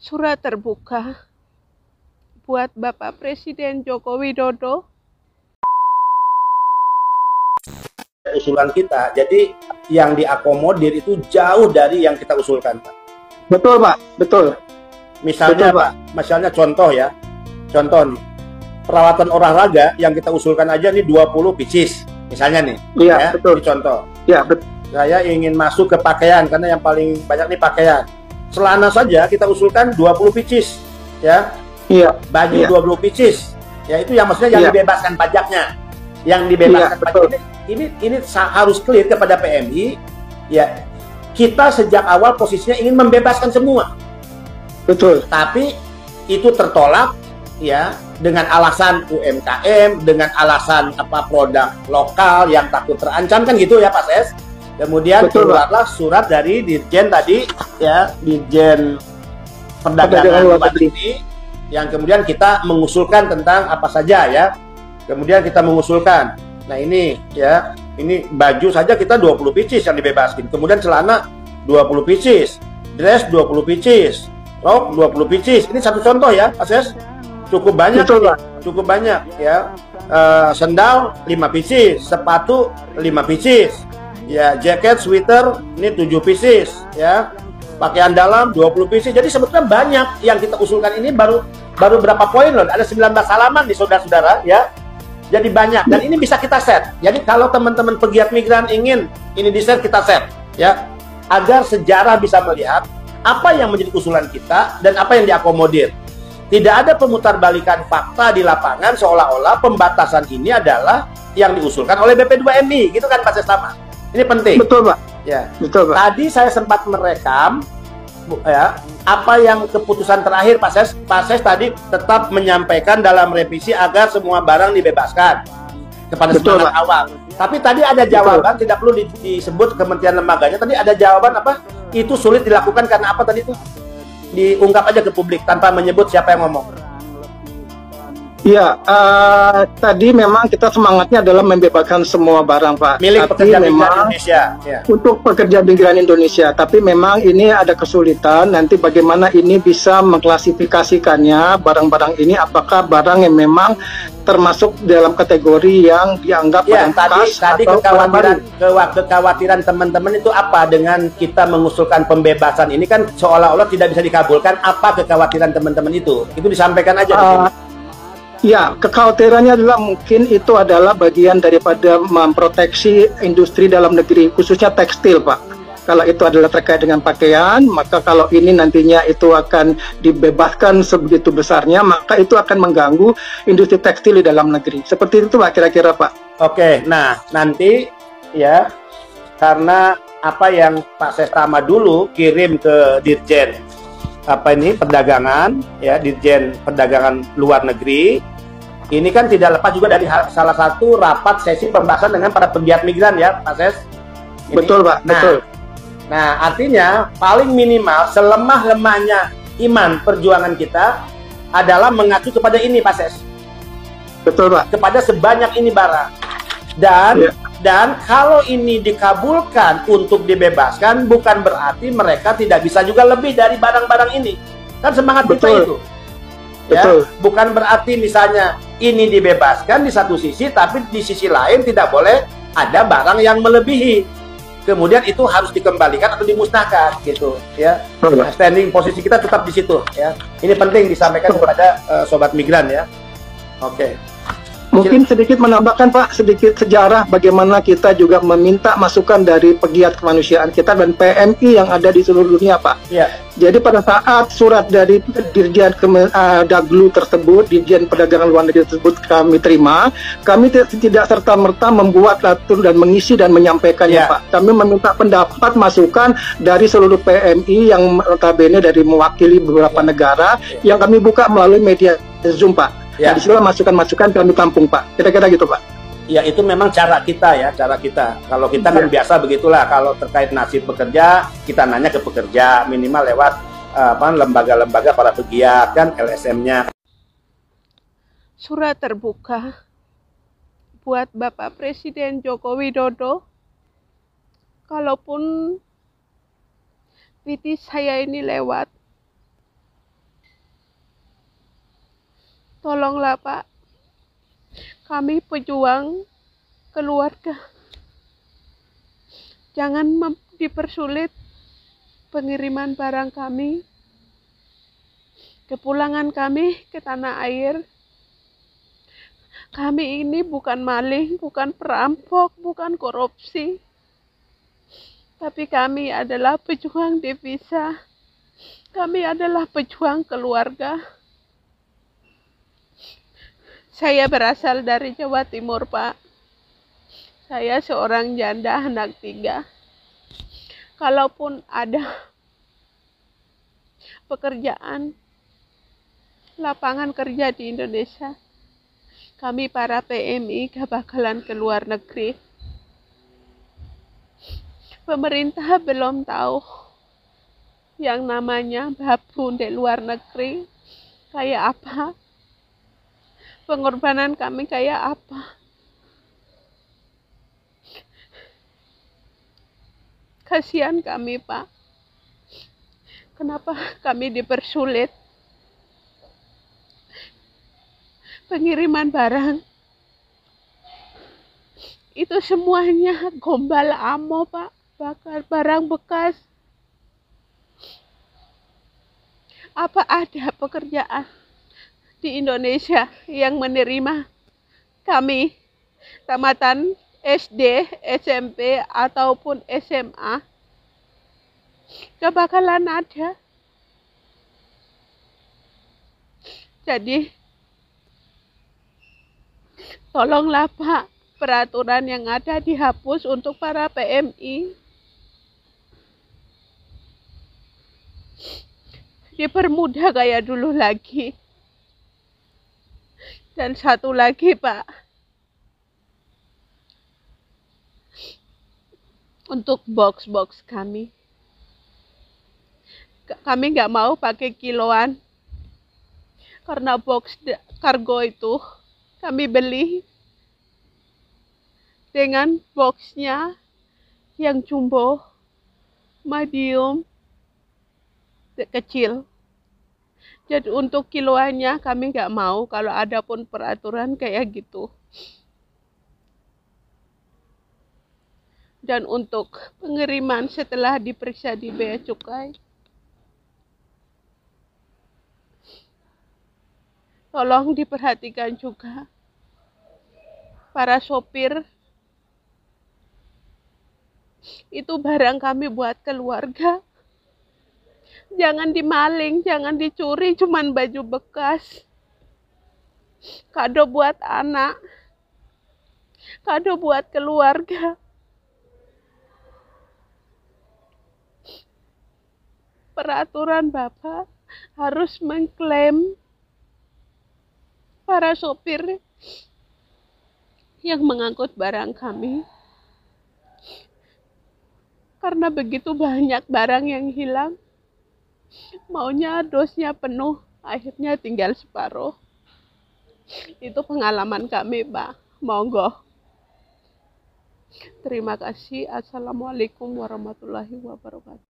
Surat terbuka buat Bapak Presiden Joko Widodo. Usulan kita, jadi yang diakomodir itu jauh dari yang kita usulkan, Pak. Betul, Pak. Betul. Misalnya, betul, Pak. Misalnya contoh ya, contoh nih, peralatan olahraga yang kita usulkan aja nih 20 pieces, misalnya nih. Iya, ya, betul. Ini contoh. Iya, betul. Saya ingin masuk ke pakaian, karena yang paling banyak nih pakaian. Celana saja kita usulkan 20 pieces, ya. Iya. Baju iya. 20 pieces. Ya, itu yang maksudnya yang iya. dibebaskan pajaknya. Yang dibebaskan iya, pajak ini harus clear kepada PMI, ya. Kita sejak awal posisinya ingin membebaskan semua. Betul. Tapi itu tertolak, ya, dengan alasan UMKM, dengan alasan produk lokal yang takut terancam, kan gitu ya Pak Ses. Kemudian keluarlah surat dari Dirjen tadi, ya, Dirjen Perdagangan Luar Negeri, yang kemudian kita mengusulkan tentang apa saja, ya. Kemudian kita mengusulkan, nah ini ya, ini baju saja kita 20 pieces yang dibebaskan. Kemudian celana 20 pieces, dress 20 pieces, rok 20 pieces. Ini satu contoh ya, Pak Ses. Cukup banyak, cukup banyak ya. Sendal 5 pieces, sepatu 5 pieces. Ya, jaket, sweater ini 7 pieces, ya. Pakaian dalam 20 pieces. Jadi sebetulnya banyak yang kita usulkan ini baru berapa poin loh. Ada 19 halaman di saudara-saudara, ya. Jadi banyak, dan ini bisa kita set. Jadi kalau teman-teman pegiat migran ingin ini di set, kita set, ya. Agar sejarah bisa melihat apa yang menjadi usulan kita dan apa yang diakomodir. Tidak ada pemutarbalikan fakta di lapangan seolah-olah pembatasan ini adalah yang diusulkan oleh BP2MI, gitu kan Pak Sestama? Ini penting. Betul, Pak. Ya. Betul, Pak. Tadi saya sempat merekam, ya, apa yang keputusan terakhir Pak Ses tadi tetap menyampaikan dalam revisi agar semua barang dibebaskan kepada semangat awal. Tapi tadi ada jawaban, tidak perlu disebut kementerian lembaganya. Tadi ada jawaban apa? Itu sulit dilakukan karena apa tadi itu? Diungkap aja ke publik tanpa menyebut siapa yang ngomong. Iya, tadi memang kita semangatnya adalah membebaskan semua barang, Pak. Milik pekerja migran Indonesia. Ya. Untuk pekerja migran Indonesia. Tapi memang ini ada kesulitan. Nanti bagaimana ini bisa mengklasifikasikannya, barang-barang ini apakah barang yang memang termasuk dalam kategori yang dianggap barang bekas atau kekhawatiran teman-teman itu apa dengan kita mengusulkan pembebasan ini, kan seolah-olah tidak bisa dikabulkan. Apa kekhawatiran teman-teman itu? Itu disampaikan aja. Ya, kekhawatirannya adalah mungkin itu adalah bagian daripada memproteksi industri dalam negeri, khususnya tekstil, Pak. Kalau itu adalah terkait dengan pakaian, maka kalau ini nantinya itu akan dibebaskan sebegitu besarnya, maka itu akan mengganggu industri tekstil di dalam negeri. Seperti itu, Pak, kira-kira, Pak. Oke, nah nanti ya, karena apa yang Pak Sestama dulu kirim ke Dirjen Perdagangan, ya, Dirjen Perdagangan Luar Negeri. Ini kan tidak lepas juga dari salah satu rapat sesi pembahasan dengan para pegiat migran, ya, Pak Ses. Ini. Betul, Pak. Betul. Nah, artinya paling minimal selemah-lemahnya iman perjuangan kita adalah mengacu kepada ini, Pak Ses. Betul, Pak. Kepada sebanyak ini barang. Dan kalau ini dikabulkan untuk dibebaskan, bukan berarti mereka tidak bisa juga lebih dari barang-barang ini. Kan semangat kita itu. Ya, bukan berarti misalnya ini dibebaskan di satu sisi, tapi di sisi lain tidak boleh ada barang yang melebihi. Kemudian itu harus dikembalikan atau dimusnahkan, gitu, ya. Nah, standing posisi kita tetap di situ, ya. Ini penting disampaikan kepada sobat migran, ya. Oke. Mungkin sedikit menambahkan, Pak, sedikit sejarah bagaimana kita juga meminta masukan dari pegiat kemanusiaan kita dan PMI yang ada di seluruh dunia, Pak. Ya. Jadi pada saat surat dari Dirjen Daglu tersebut, Dirjen Perdagangan Luar Negeri tersebut kami terima, kami tidak serta-merta membuat atur dan mengisi dan menyampaikannya, Pak. Kami meminta pendapat masukan dari seluruh PMI yang notabene dari mewakili beberapa negara yang kami buka melalui media Zoom, Pak. Ya. Nah, disitulah masukan-masukan kami tampung, Pak. Kira-kira gitu, Pak. Ya, itu memang cara kita, ya, cara kita. Kalau kita kan biasa begitulah. Kalau terkait nasib pekerja, kita nanya ke pekerja, minimal lewat lembaga-lembaga para pegiat, kan, LSM-nya. Surat terbuka buat Bapak Presiden Joko Widodo. Kalaupun tweet saya ini lewat, Tolonglah Pak, kami pejuang keluarga. Jangan dipersulit pengiriman barang kami, kepulangan kami ke tanah air. Kami ini bukan maling, bukan perampok, bukan korupsi. Tapi kami adalah pejuang devisa. Kami adalah pejuang keluarga. Saya berasal dari Jawa Timur, Pak. Saya seorang janda anak 3. Kalaupun ada pekerjaan, lapangan kerja di Indonesia, kami para PMI gak bakalan ke luar negeri. Pemerintah belum tahu yang namanya babu di luar negeri kayak apa. Pengorbanan kami kayak apa. Kasihan kami, Pak. Kenapa kami dipersulit pengiriman barang? Itu semuanya gombal amo, Pak. Bakar barang bekas. Apa ada pekerjaan di Indonesia yang menerima kami tamatan SD, SMP, ataupun SMA? Gak bakalan ada. Jadi, tolonglah Pak, peraturan yang ada dihapus untuk para PMI. Dipermudah kayak dulu lagi. Dan satu lagi Pak, untuk box-box kami nggak mau pakai kiloan, karena box kargo itu kami beli dengan boxnya yang jumbo, medium, kecil. Jadi untuk kiloannya kami nggak mau kalau ada pun peraturan kayak gitu. Dan untuk pengiriman setelah diperiksa di Bea Cukai, tolong diperhatikan juga para sopir. Itu barang kami buat keluarga. Jangan dimaling, jangan dicuri, cuman baju bekas. Kado buat anak. Kado buat keluarga. Peraturan Bapak harus mengklaim para sopir yang mengangkut barang kami. Karena begitu banyak barang yang hilang. Maunya dosnya penuh, akhirnya tinggal separuh. Itu pengalaman kami, Pak. Monggo. Terima kasih. Assalamualaikum warahmatullahi wabarakatuh.